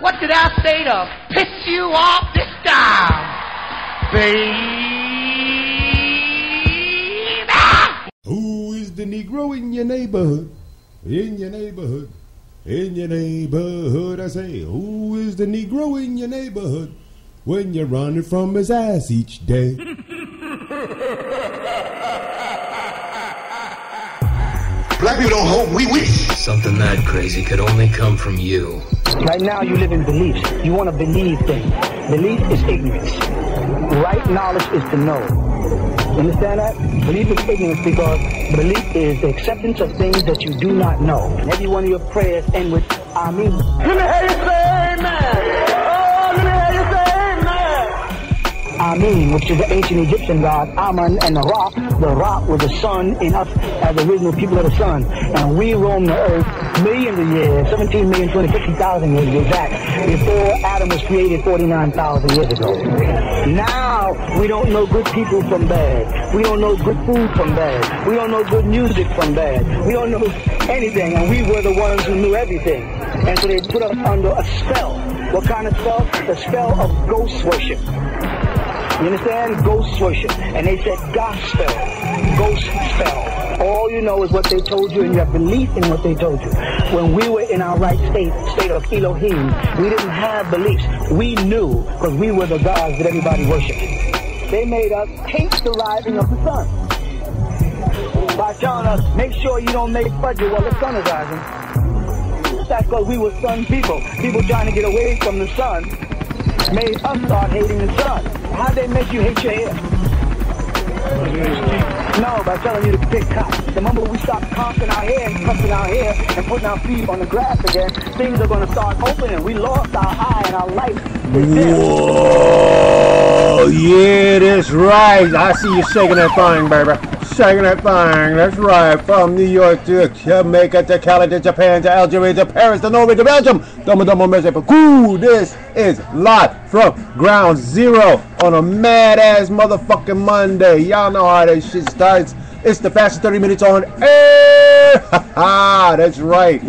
What did I say to piss you off this time, baby? Who is the Negro in your neighborhood? In your neighborhood? In your neighborhood, I say. Who is the Negro in your neighborhood when you're running from his ass each day? Black people don't hope, we wish. Something that crazy could only come from you. Right now you live in beliefs. You want to believe things. Belief is ignorance. Right knowledge is to know. You understand that? Belief is ignorance because belief is the acceptance of things that you do not know. And every one of your prayers end with Amen. Let me hear you say amen. Oh, let me hear you say amen. Amen, which is the ancient Egyptian god Amun, and the rock was the sun in us as the original people of the sun. And we roam the earth millions of years, 17,250,000 years to be exact, before Adam was created 49,000 years ago. Now, we don't know good people from bad. We don't know good food from bad. We don't know good music from bad. We don't know anything, and we were the ones who knew everything. And so they put us under a spell. What kind of spell? The spell of ghost worship. You understand? Ghost worship. And they said gospel, ghost spell. All you know is what they told you, and you have belief in what they told you. When we were in our right state of Elohim, we didn't have beliefs. We knew because we were the gods that everybody worshipped. They made us hate the rising of the sun by telling us, make sure you don't make fudge while the sun is rising. That's because we were sun people. People trying to get away from the sun made us start hating the sun. How'd they make you hate your hair? No, by telling you to pick cotton. The moment we stop conking our hair and cutting our hair and putting our feet on the grass again, things are going to start opening. We lost our eye and our light. Whoa, yeah, that's right. I see you shaking that thing, baby. Shaking that thing. That's right. From New York to Jamaica to Cali to Japan to Algeria to Paris to Norway to Belgium. Dumbo Mexico. Cool. This is live from Ground Zero on a mad-ass motherfucking Monday. Y'all know how that shit starts. It's the fastest 30 minutes on air. Ha that's right.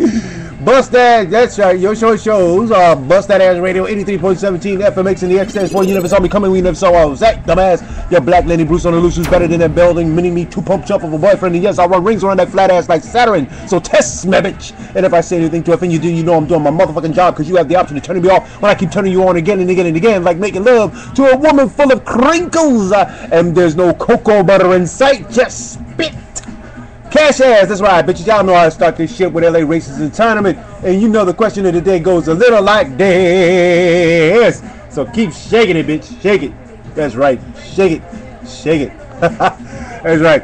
BUSTDAT, that's right. Your shows. BUSTDAT ASS Radio, 83.17 FMX in the X stands for you never saw me coming, we never saw I was that dumbass. Your black Lenny Bruce on the loose who's better than that building. Mini me, 2 pump chump of a boyfriend. And yes, I run rings around that flat ass like Saturn. So test me, bitch. And if I say anything to offend you, then you know I'm doing my motherfucking job because you have the option to turn me off when I keep turning you on again and again and again, like making love to a woman full of crinkles. And there's no cocoa butter in sight, just spit. Cash ass, that's right, bitches. Y'all know how to start this shit with LA Races and Tournament. And you know the question of the day goes a little like this. So keep shaking it, bitch. Shake it. That's right. Shake it. Shake it. That's right.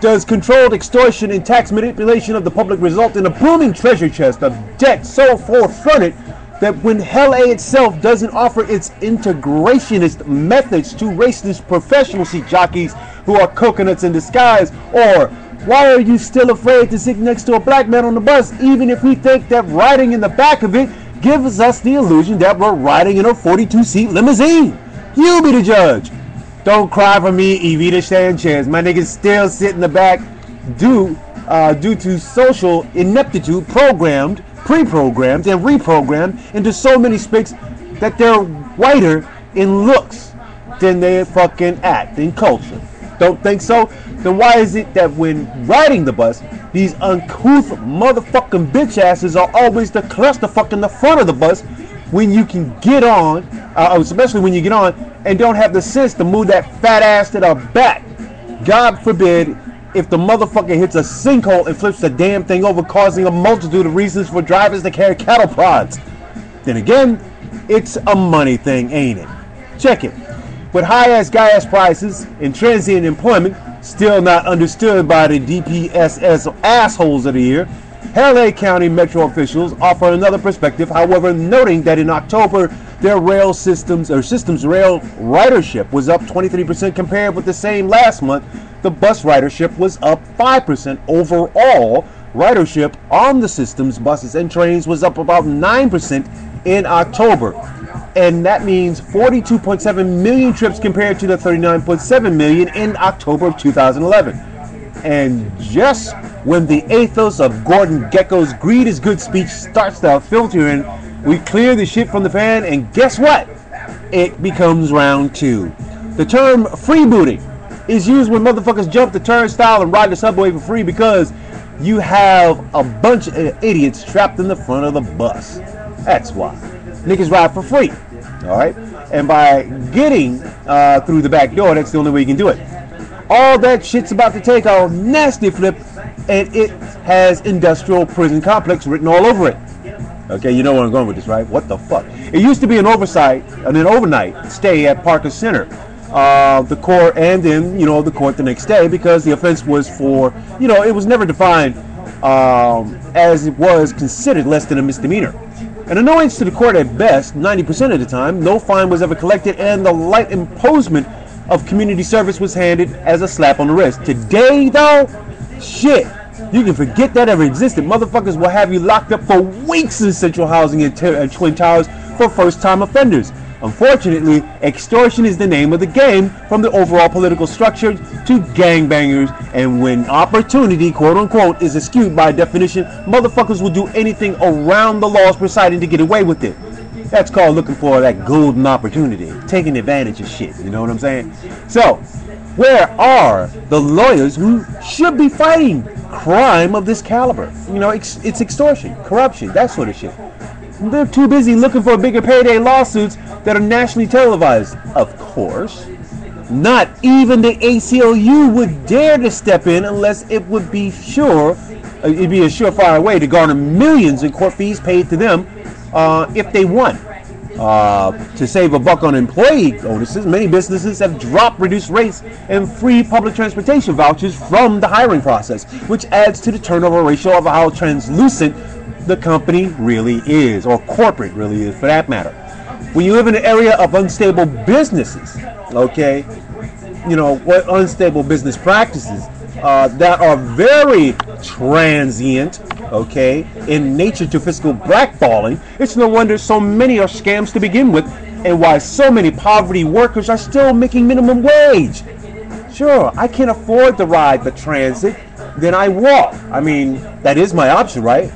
Does controlled extortion and tax manipulation of the public result in a booming treasure chest of debt so full-fronted that when LA itself doesn't offer its integrationist methods to racist professional seat jockeys who are coconuts in disguise? Or why are you still afraid to sit next to a black man on the bus, even if we think that riding in the back of it gives us the illusion that we're riding in a 42-seat limousine? You be the judge. Don't cry for me, Evita Sanchez. My niggas still sit in the back due to social ineptitude, pre-programmed and reprogrammed into so many spics that they're whiter in looks than they fucking act in culture. Don't think so? Then why is it that when riding the bus, these uncouth motherfucking bitch asses are always the clusterfuck in the front of the bus when you can get on, especially when you get on and don't have the sense to move that fat ass to the back? God forbid if the motherfucker hits a sinkhole and flips the damn thing over, causing a multitude of reasons for drivers to carry cattle prods. Then again, it's a money thing, ain't it? Check it. With high-ass gas prices and transient employment still not understood by the DPSS assholes of the year, LA County Metro officials offer another perspective, however, noting that in October, their rail systems rail ridership was up 23% compared with the same last month. The bus ridership was up 5%. Overall, ridership on the system's buses and trains was up about 9% in October. And that means 42.7 million trips compared to the 39.7 million in October of 2011. And just when the ethos of Gordon Gekko's greed is good speech starts to filter in, We clear the shit from the fan, and guess what? It becomes round 2. The term freebooting is used when motherfuckers jump the turnstile and ride the subway for free because you have a bunch of idiots trapped in the front of the bus. That's why. Niggas ride for free. Alright? And by getting through the back door, that's the only way you can do it. All that shit's about to take a nasty flip, and it has industrial prison complex written all over it. Okay, you know where I'm going with this, right? What the fuck? It used to be an overnight stay at Parker Center. The court, and then, the court the next day, because the offense was for, it was never defined as it was considered less than a misdemeanor. An annoyance to the court at best, 90% of the time. No fine was ever collected, and the light imposement of community service was handed as a slap on the wrist. Today, though, shit, you can forget that ever existed. Motherfuckers will have you locked up for weeks in Central Housing and Twin Towers for first-time offenders. Unfortunately, extortion is the name of the game, from the overall political structure to gangbangers, and when opportunity, quote-unquote, is eschewed by definition, motherfuckers will do anything around the laws presiding to get away with it. That's called looking for that golden opportunity, taking advantage of shit, you know what I'm saying? So, where are the lawyers who should be fighting crime of this caliber? It's extortion, corruption, that sort of shit. They're too busy looking for bigger payday lawsuits that are nationally televised. Of course, not even the ACLU would dare to step in unless it would be it'd be a surefire way to garner millions in court fees paid to them if they won. To save a buck on employee bonuses, many businesses have dropped reduced rates and free public transportation vouchers from the hiring process, which adds to the turnover ratio of how translucent the company really is, or corporate really is for that matter. When you live in an area of unstable businesses, okay, what unstable business practices that are very transient, okay, in nature to fiscal blackballing, it's no wonder so many are scams to begin with, and why so many poverty workers are still making minimum wage. Sure, I can't afford to ride the transit, then I walk. I mean, that is my option, right?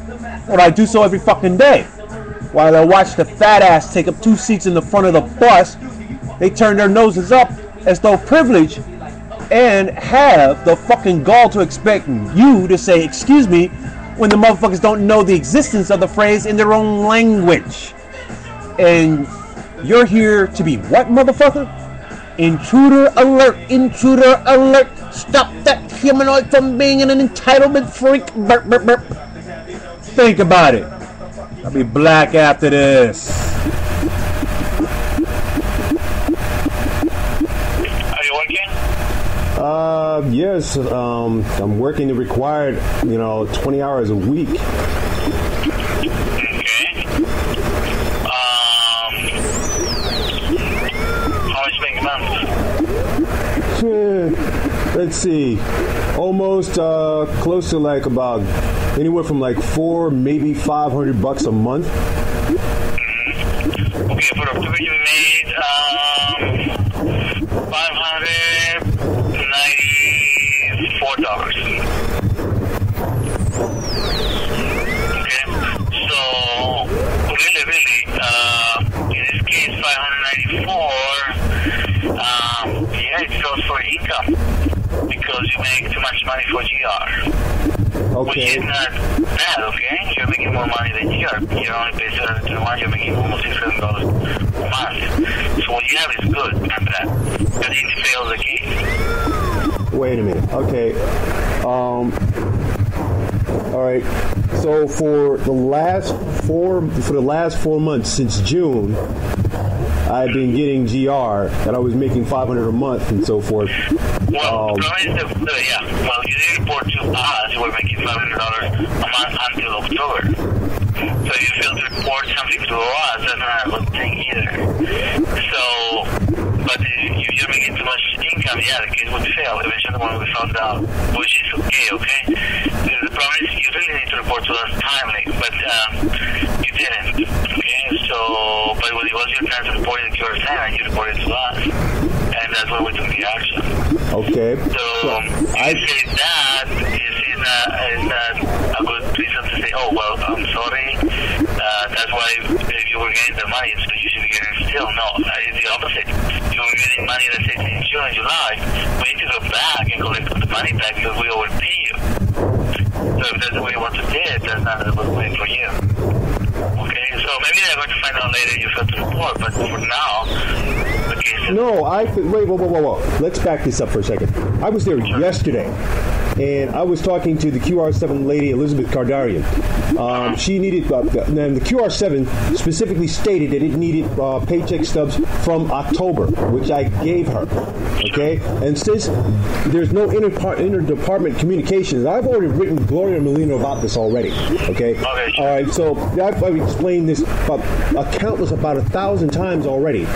But I do so every fucking day. While I watch the fat ass take up 2 seats in the front of the bus, they turn their noses up as though privileged, and have the fucking gall to expect you to say, excuse me, when the motherfuckers don't know the existence of the phrase in their own language. And you're here to be what, motherfucker? Intruder alert, intruder alert. Stop that humanoid from being an entitlement freak. Burp, burp, burp. Think about it. I'll be black after this. Are you working? Yes. I'm working the required, 20 hours a week. Okay. How much make a month? Let's see. Almost close to like about anywhere from like $400, maybe $500 a month. Okay, for October you made $594. Okay, so really, in this case, 594. Yeah, it's also for income because you make too much money for GR. Okay. Which is not bad, okay? You're making more money than GR. You only pay $721, you're making almost $600 a month. So what you have is good, not bad. But it fails the case. Wait a minute. Okay. All right. So for the last 4 months since June, I've been getting GR that I was making $500 a month and so forth. Well, the problem is well, you didn't report to us, we're making $500 a month until October. So if you fail to report something to us, that's not a good thing either. So, but if you're making too much income, yeah, the case would fail eventually when we found out, which is okay? The problem is you really need to report to us timely, but you didn't, okay? So, but when it was your time to report it to your tenant, you reported to us, and that's why we took the action. Okay. So, I say that is not a good reason to say, oh, well, I'm sorry. That's why if you were getting the money, so you should be getting still. No, it's the opposite. You were getting money, let's say, in June and July. We need to go back and collect the money back because we overpay you. So if that's the way you want to do it, that's not a good way for you. Okay, so maybe they're going to find out later you failed to report, but for now, the case is... No, wait, whoa. Let's back this up for a second. I was there yesterday, and I was talking to the QR7 lady, Elizabeth Kardarian. She needed, and the QR7 specifically stated that it needed paycheck stubs from October, which I gave her. Okay, and since there's no interdepartment communications, I've already written Gloria Molina about this already. Okay, all right. So I've explained this about 1,000 times already.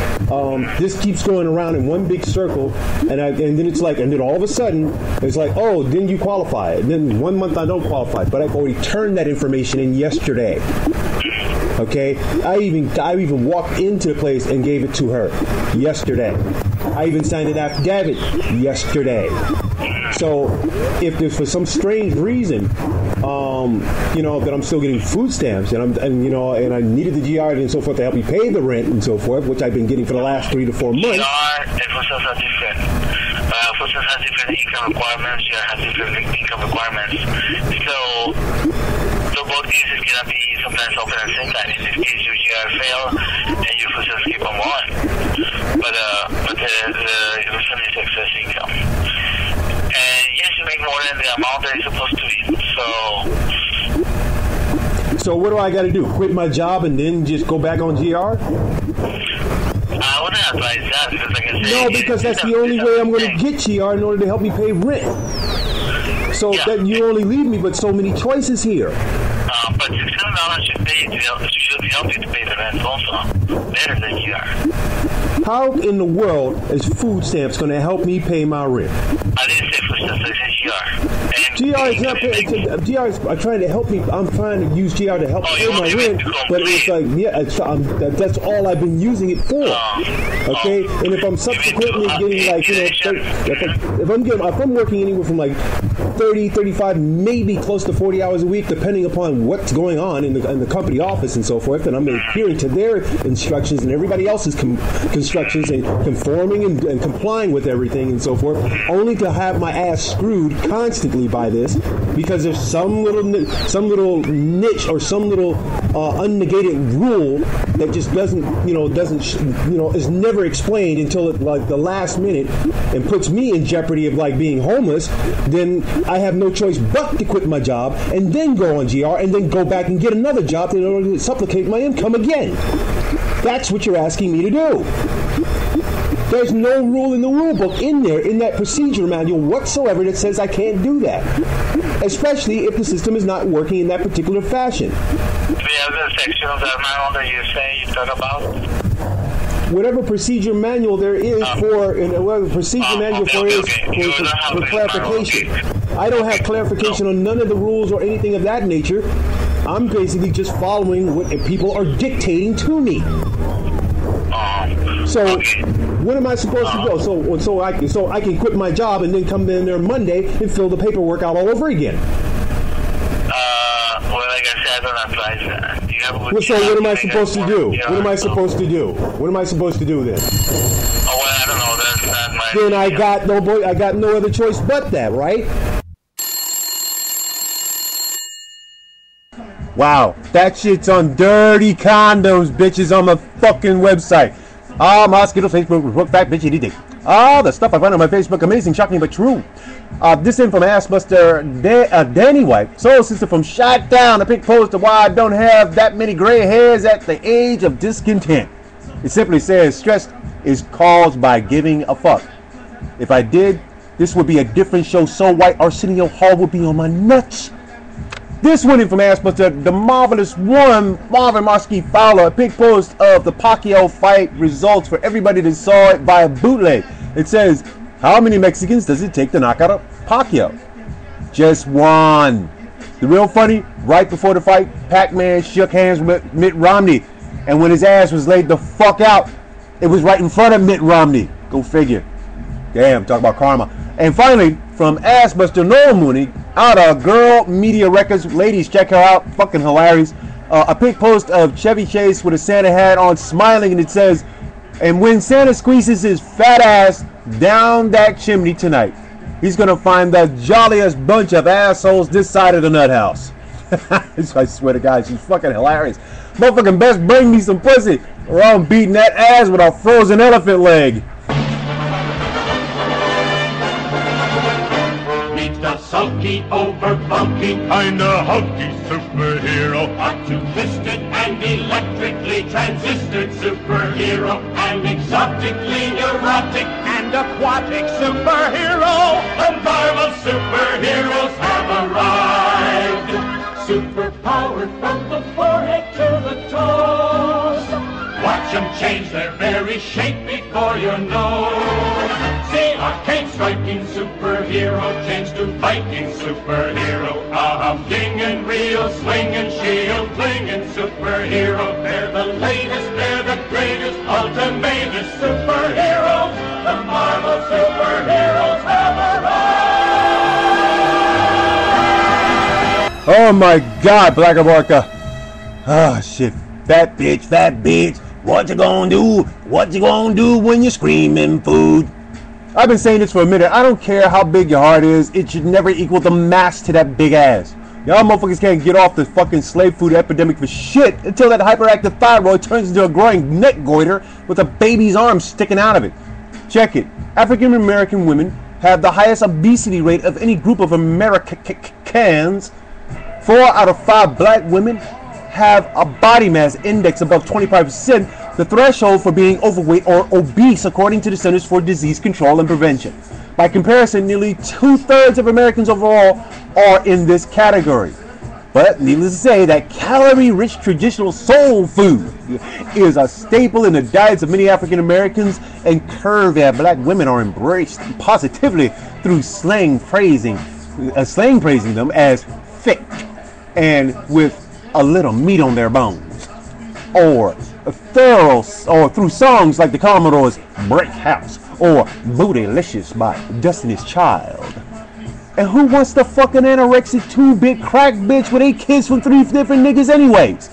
This keeps going around in one big circle, and then it's like, and then all of a sudden it's like, oh, then you qualify. And then 1 month I don't qualify, but I've already turned that information in yesterday. Okay, I even walked into the place and gave it to her yesterday. I even signed an affidavit yesterday. So if there's for some strange reason, that I'm still getting food stamps and I needed the GR and so forth to help me pay the rent and so forth, which I've been getting for the last 3 to 4 months. GR and food stamps are different. Food stamps has different income requirements. GR has different income requirements. So both cases cannot be sometimes open at the same time. In this case, your GR failed and your food stamps keep on going. But the reason is excess income. And yes, you make more than the amount that you're supposed to be. So what do I got to do? Quit my job and then just go back on GR? I wouldn't advise that because, like I said, no, because that's the only way I'm going to get GR in order to help me pay rent. So that you only leave me with so many choices here. But $600 should help you to pay the rent also. Better than GR. How in the world is food stamps going to help me pay my rent? I didn't say food stamps, I said GR. GR is not paying. GR is trying to help me. I'm trying to use GR to help pay my rent, but it's like, that's all I've been using it for. Okay, and if I'm subsequently getting like, if I'm working anywhere from like 30, 35, maybe close to 40 hours a week, depending upon what's going on in the company office and so forth, and I'm adhering to their instructions and everybody else's constructions and conforming and complying with everything and so forth, only to have my ass screwed constantly by this because there's some little niche or some little unnegated rule that just doesn't is never explained until it, like the last minute, and puts me in jeopardy of like being homeless. Then I have no choice but to quit my job and then go on GR and then go back and get another job in order to supplicate my income again. That's what you're asking me to do. There's no rule in the rule book in that procedure manual whatsoever that says I can't do that. Especially if the system is not working in that particular fashion. Do you have the section of that manual that you talk about? Whatever procedure manual there is for clarification. I don't have clarification on none of the rules or anything of that nature. I'm basically just following what people are dictating to me. So when am I supposed to go? So I can quit my job and then come in there Monday and fill the paperwork out all over again. Well, like I said, I don't advise that. Do you have a so what am I supposed to do? What am I supposed to do? What am I supposed to do then? Oh, well, I don't know. That's not my... Then I got no other choice but that, right? Wow, that shit's on Dirty Condoms, bitches, on my fucking website. Mosquito, Facebook, report, fact, bitch, anything. The stuff I find on my Facebook, amazing, shocking, but true. This in from Assbuster Danny White, soul sister from Shot Down, a pic post of why I don't have that many gray hairs at the age of discontent. It simply says, stress is caused by giving a fuck. If I did, this would be a different show. So White Arsenio Hall would be on my nuts. This one in from Assbuster, the marvelous one, Marvin Marski Fowler, a big post of the Pacquiao fight results for everybody that saw it via bootleg. It says, how many Mexicans does it take to knock out Pacquiao? Just one. The real funny, right before the fight, Pac-Man shook hands with Mitt Romney, and when his ass was laid the fuck out, it was right in front of Mitt Romney. Go figure. Damn, talk about karma. And finally, from Assbuster Noel Mooney, out of Girl Media Records. Ladies, check her out. Fucking hilarious. a pic post of Chevy Chase with a Santa hat on, smiling, and it says, "And when Santa squeezes his fat ass down that chimney tonight, he's gonna find the jolliest bunch of assholes this side of the nut house." I swear to God, she's fucking hilarious. Motherfucking best bring me some pussy, or I'm beating that ass with a frozen elephant leg. The sulky, over funky, kinda hunky superhero. A two-fisted and electrically transistored superhero. An exotically neurotic and aquatic superhero. The Marvel superheroes have arrived. Superpowered from the forehead to the toes. Watch them change their very shape before your nose. See arcade striking superhero change to Viking superhero. A humdinging, real swinging, shield flinging superhero. They're the latest, they're the greatest, ultimatest superheroes. The Marvel superheroes have arrived. Oh my God, Black Abarca. Ah, shit. Fat bitch, fat bitch. What you gonna do? What you gonna do when you're screaming food? I've been saying this for a minute. I don't care how big your heart is. It should never equal the mass to that big ass. Y'all motherfuckers can't get off the fucking slave food epidemic for shit until that hyperactive thyroid turns into a growing neck goiter with a baby's arm sticking out of it. Check it. African American women have the highest obesity rate of any group of Americans. 4 out of 5 black women have a body mass index above 25%, the threshold for being overweight or obese according to the Centers for Disease Control and Prevention. By comparison, nearly 2/3 of Americans overall are in this category. But needless to say, that calorie-rich traditional soul food is a staple in the diets of many African Americans, and curvy black women are embraced positively through slang praising them as thick and with a little meat on their bones, or through songs like the Commodores' Brick House or Bootylicious by Destiny's Child. And who wants the fucking anorexic 2-bit crack bitch with 8 kids from 3 different niggas anyways?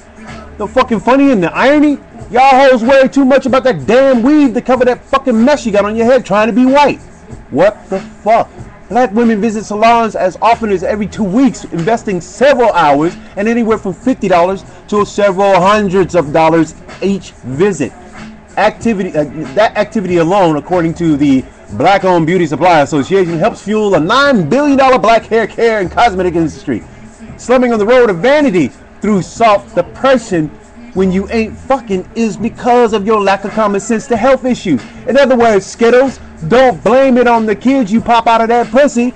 The fucking funny and the irony? Y'all hoes worry too much about that damn weave to cover that fucking mess you got on your head trying to be white. What the fuck? Black women visit salons as often as every 2 weeks, investing several hours and anywhere from $50 to several hundreds of dollars each visit. That activity alone, according to the Black-owned Beauty Supply Association, helps fuel a $9 billion black hair care and cosmetic industry. Slumming on the road of vanity through soft depression when you ain't fucking is because of your lack of common sense to health issues. In other words, Skittles, don't blame it on the kids you pop out of that pussy,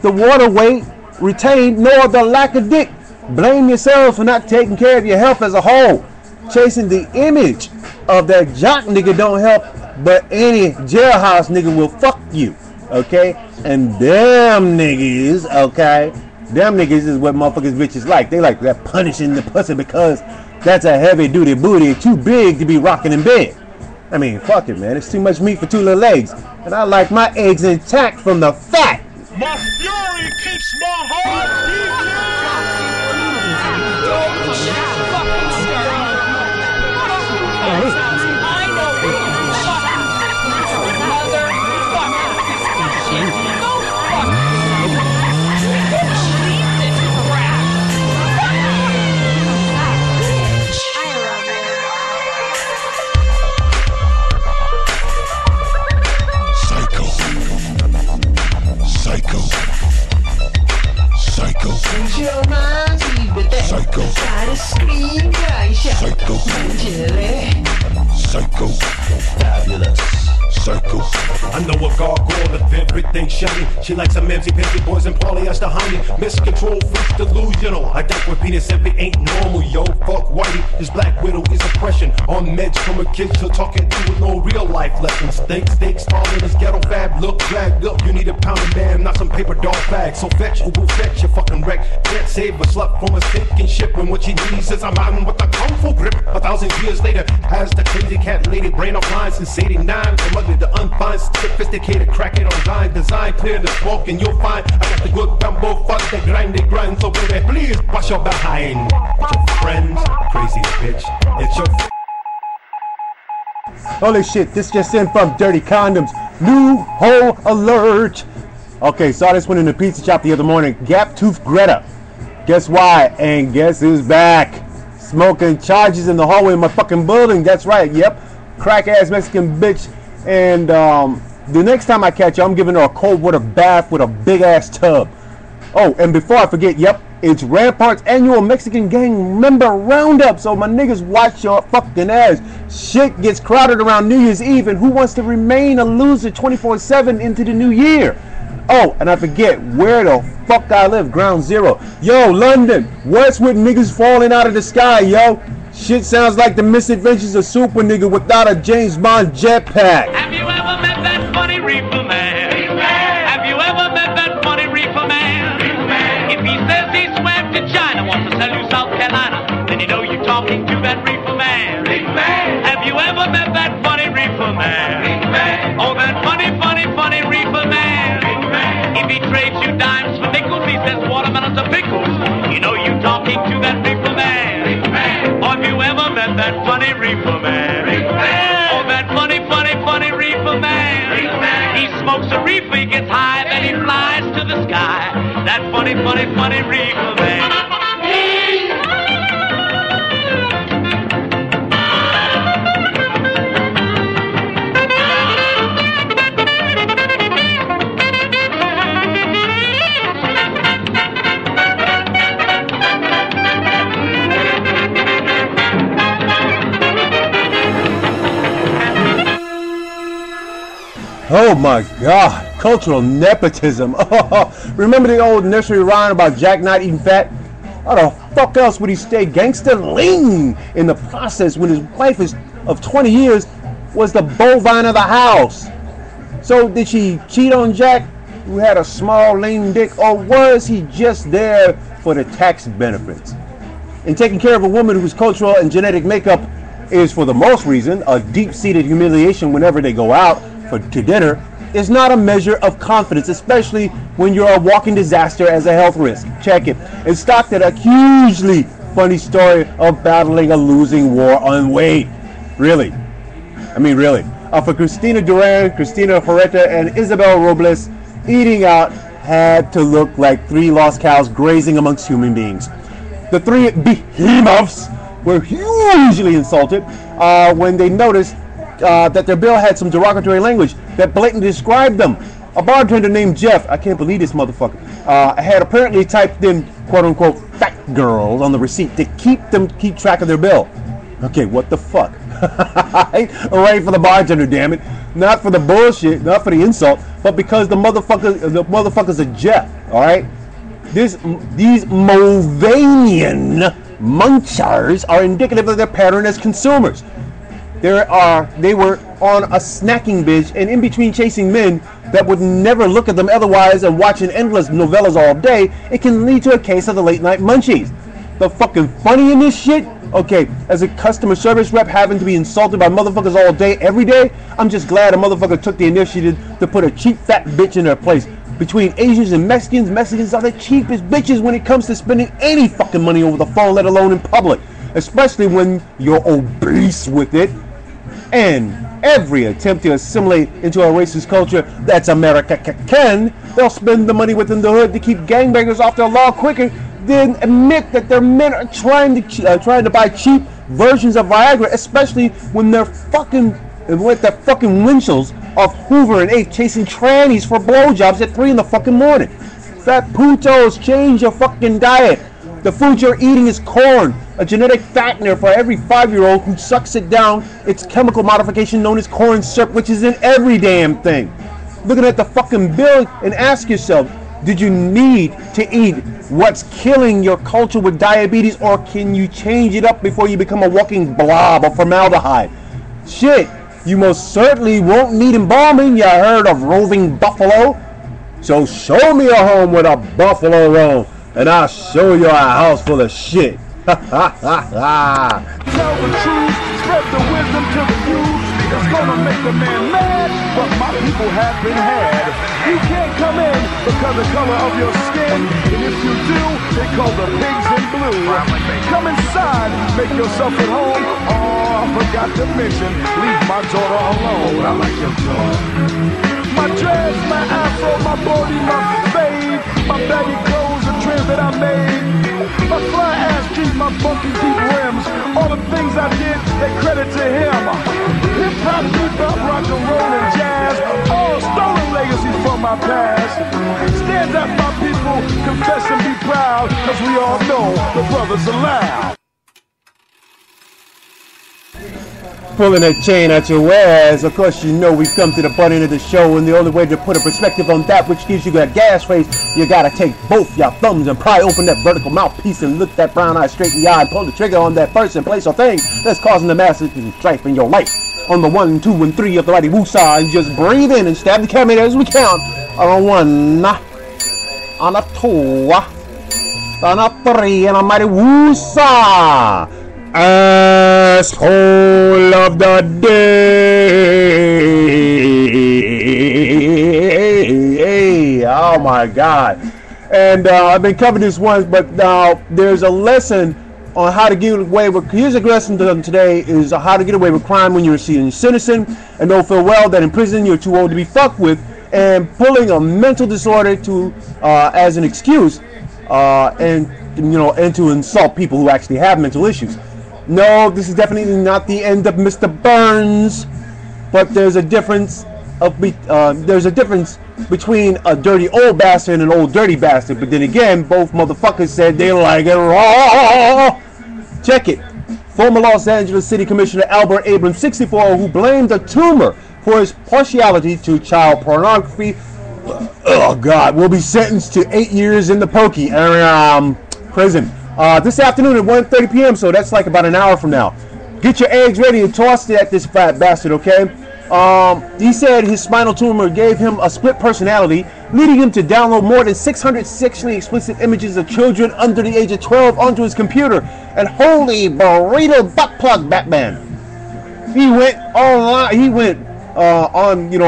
the water weight retained, nor the lack of dick. Blame yourselves for not taking care of your health as a whole. Chasing the image of that jock nigga don't help, but any jailhouse nigga will fuck you, okay? And them niggas, okay? Them niggas is what motherfuckers bitches like. They like that punishing the pussy because that's a heavy duty booty, too big to be rocking in bed. I mean, fuck it, man. It's too much meat for 2 little eggs. And I like my eggs intact from the fat. My fury keeps my heart beating. Psycho. Fabulous. Psycho. I know a gargoyle of everything shiny. She likes some empty pinky boys and polyester honey. Miscontrol, freaks, delusional. I doubt with penis every ain't normal. Yo, fuck whitey. This black widow is oppression. On meds from a kid to talking to with no real life lessons. Steaks, starving this ghetto fab. Look, dragged up. You need a pound of man, not some paper dog bag. So fetch, who will fetch your fucking wreck? Can't save a slut from a sinking ship. When what she needs is a mountain with a kung fu grip. 1,000 years later, has the crazy cat lady brain offline since '89. From ugly to unfine, sophisticated, crack it on design, clear the smoke and you'll find I got the good bamboo fuck, they grind, so baby, please wash your behind. friends. Crazy bitch. It's your Holy shit, this just in from Dirty Condoms. New hole alert. Okay, saw this one in the pizza shop the other morning. Gap Tooth Greta. Guess why? And guess who's back? Smoking charges in the hallway of my fucking building. That's right, yep. Crack ass Mexican bitch. And the next time I catch her, I'm giving her a cold water bath with a big ass tub. Oh, and before I forget, yep, it's Rampart's annual Mexican gang member roundup. So my niggas, watch your fucking ass. Shit gets crowded around New Year's Eve, and who wants to remain a loser 24/7 into the new year? Oh, and I forget where the fuck I live, Ground Zero. Yo, London, what's with niggas falling out of the sky, yo? Shit sounds like the misadventures of Super Nigga without a James Bond jetpack. Have you ever met that funny reefer man? Have you ever met that funny reefer man? If he says he swam to China, wants to sell you South Carolina, then you know you're talking to that reefer man. Have you ever met that funny reefer man? Oh, that funny reefer man. If he trades you dimes for nickels, he says watermelons are pickles. You know you're talking to that reefer man. Or have you ever met that funny reefer man? Oh, that funny reefer man. He smokes a reefer, he gets high, then he flies to the sky. That funny reefer man. Oh my god, cultural nepotism. Remember the old nursery rhyme about Jack not eating fat? How the fuck else would he stay gangster lean in the process when his wife of 20 years was the bovine of the house? So did she cheat on Jack, who had a small lean dick, or was he just there for the tax benefits? In taking care of a woman whose cultural and genetic makeup is, for the most reason, a deep-seated humiliation whenever they go out to dinner, is not a measure of confidence, especially when you're a walking disaster as a health risk. Check it. It's stocked at a hugely funny story of battling a losing war on weight. Really. I mean, really. For Cristina Duran, Cristina Huerta, and Isabel Robles, eating out had to look like three lost cows grazing amongst human beings. The three behemoths were hugely insulted when they noticed that their bill had some derogatory language that blatantly described them. A bartender named Jeff, I can't believe this motherfucker, had apparently typed in quote-unquote fat girls on the receipt to keep track of their bill. Okay, what the fuck? Right for the bartender, damn it. Not for the bullshit, not for the insult, but because the motherfucker's a Jeff, alright? These Mulvanian munchers are indicative of their pattern as consumers. They were on a snacking binge, and in between chasing men that would never look at them otherwise and watching endless novellas all day, it can lead to a case of the late night munchies. The fucking funny in this shit? Okay, as a customer service rep having to be insulted by motherfuckers all day, every day, I'm just glad a motherfucker took the initiative to put a cheap fat bitch in their place. Between Asians and Mexicans, Mexicans are the cheapest bitches when it comes to spending any fucking money over the phone, let alone in public. Especially when you're obese with it. And every attempt to assimilate into a racist culture that's America can, they'll spend the money within the hood to keep gangbangers off their law quicker than admit that their men are trying to buy cheap versions of Viagra, especially when they're with their fucking winchels of Hoover and 8 chasing trannies for blowjobs at 3 in the fucking morning. Fat putos, change your fucking diet. The food you're eating is corn, a genetic fattener for every 5-year-old who sucks it down. It's chemical modification known as corn syrup, which is in every damn thing. Looking at the fucking bill and ask yourself, did you need to eat what's killing your culture with diabetes, or can you change it up before you become a walking blob of formaldehyde? Shit, you most certainly won't need embalming, you heard of roving buffalo. So show me a home with a buffalo roam, and I'll show you a house full of shit. Ha ha ha ha. Tell the truth, spread the wisdom to the youth. It's gonna make the man mad, but my people have been had. You can't come in because of the color of your skin, and if you do, they call the pigs in blue. Come inside, make yourself at home. Oh, I forgot to mention, leave my daughter alone. I like your daughter. My dreads, my afro, my body, my fade, my baggy clothes, the trims that I made, my fly ass Jeep, my funky deep rims, all the things I did, they credit to him. Hip hop, bebop, rock and roll and jazz, all stolen legacy from my past. Stand up, my people, confess and be proud, cause we all know the brothers are loud. Pulling that chain at your ass. Of course, you know we've come to the butt end of the show, and the only way to put a perspective on that which gives you a gas face, you gotta take both your thumbs and pry open that vertical mouthpiece and look that brown eye straight in the eye and pull the trigger on that person, place, or thing that's causing the massive strife in your life. On the 1, 2, and 3 of the righty woosah, and just breathe in and stab the camera as we count. On a 1, on a 2, on a 3, and a mighty woosah. Asshole of the day. Oh my God. And I've been covering this once, but now there's a lesson on how to get away with. Here's a lesson today is how to get away with crime when you're a senior citizen and don't feel well that in prison you're too old to be fucked with, and pulling a mental disorder to as an excuse and to insult people who actually have mental issues. No, this is definitely not the end of Mr. Burns, but there's a difference between a dirty old bastard and an old dirty bastard. But then again, both motherfuckers said they like it raw. Check it. Former Los Angeles City Commissioner Albert Abrams, 64, who blamed a tumor for his partiality to child pornography, oh God, will be sentenced to 8 years in the pokey prison. This afternoon at 1:30 p.m., so that's like about an hour from now. Get your eggs ready and toss it at this fat bastard, okay? He said his spinal tumor gave him a split personality, leading him to download more than 600 sexually explicit images of children under the age of 12 onto his computer. And holy burrito butt plug Batman. He went online,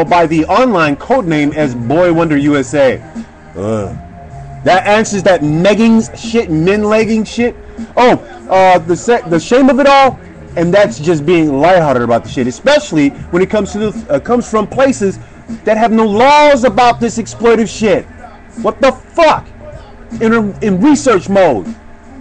by the online code name as Boy Wonder USA. That answers that meggings shit, men legging shit. The shame of it all, and that's just being lighthearted about the shit, especially when it comes to comes from places that have no laws about this exploitive shit. What the fuck? In research mode,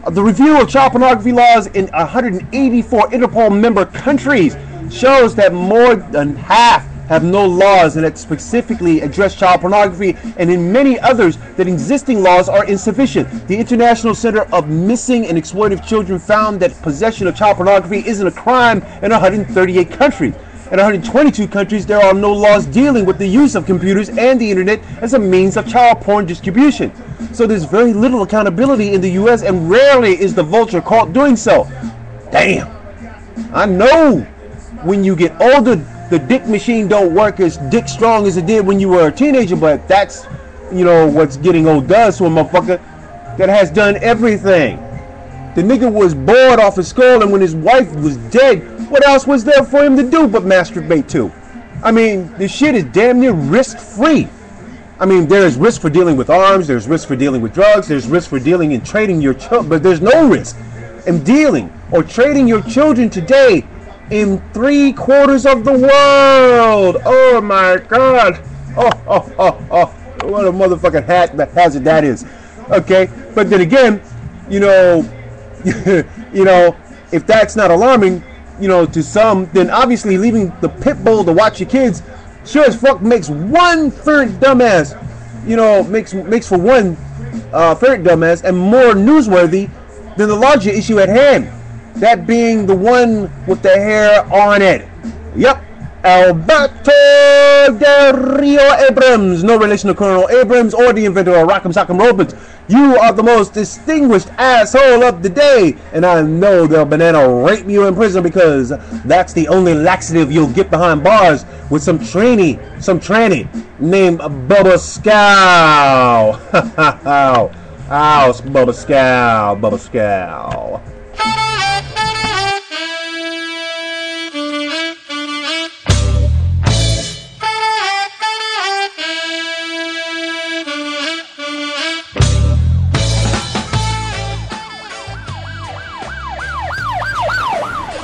the review of child pornography laws in 184 Interpol member countries shows that more than half have no laws and that specifically address child pornography, and in many others that existing laws are insufficient. The International Center of Missing and Exploited Children found that possession of child pornography isn't a crime in 138 countries. In 122 countries, there are no laws dealing with the use of computers and the internet as a means of child porn distribution. So there's very little accountability in the US, and rarely is the vulture caught doing so. Damn. I know when you get older, the dick machine don't work as dick strong as it did when you were a teenager, but that's, what's getting old does to a motherfucker that has done everything. The nigga was bored off his skull, and when his wife was dead, what else was there for him to do but masturbate to? I mean, this shit is damn near risk-free. I mean, there's risk for dealing with arms, there's risk for dealing with drugs, there's risk for dealing and trading your children, but there's no risk in dealing or trading your children today in 3/4 of the world. Oh my God. Oh, what a motherfucking hazard that is. Okay, but then again, if that's not alarming, to some, then obviously leaving the pit bull to watch your kids sure as fuck makes one ferret dumbass, makes for one ferret dumbass and more newsworthy than the larger issue at hand. That being the one with the hair on it. Yep. Alberto Del Rio Abrams. No relation to Colonel Abrams or the inventor of Rock'em Sock'em Robots. You are the most distinguished asshole of the day. And I know they'll banana rape you in prison because that's the only laxative you'll get behind bars with some tranny named Bubba Scow. Ow, Bubba Scow.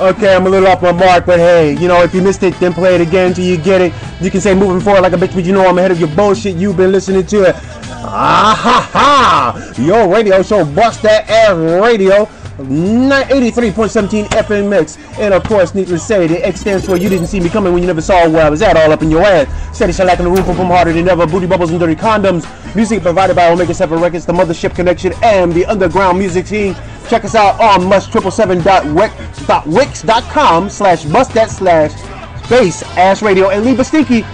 Okay, I'm a little off my mark, but hey, you know, if you missed it, then play it again till you get it. You can say moving forward like a bitch, but you know I'm ahead of your bullshit. You've been listening to it. Ah ha ha! Your radio show, Bust That Ass Radio. 83.17 FM mix. And of course, needless to say, the X stands for you didn't see me coming when you never saw where I was at, all up in your ass. Steady shellac in the room, from harder than ever, booty bubbles and dirty condoms. Music provided by Omega 7 Records, the Mothership Connection, and the underground music scene. Check us out on mush777.wix.com/bust_that/space-ass-radio, and leave a stinky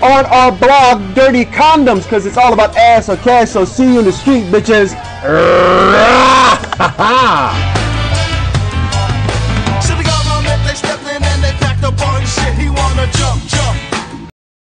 on our blog, Dirty Condoms, because it's all about ass or cash. So see you in the street, bitches. Ha ha!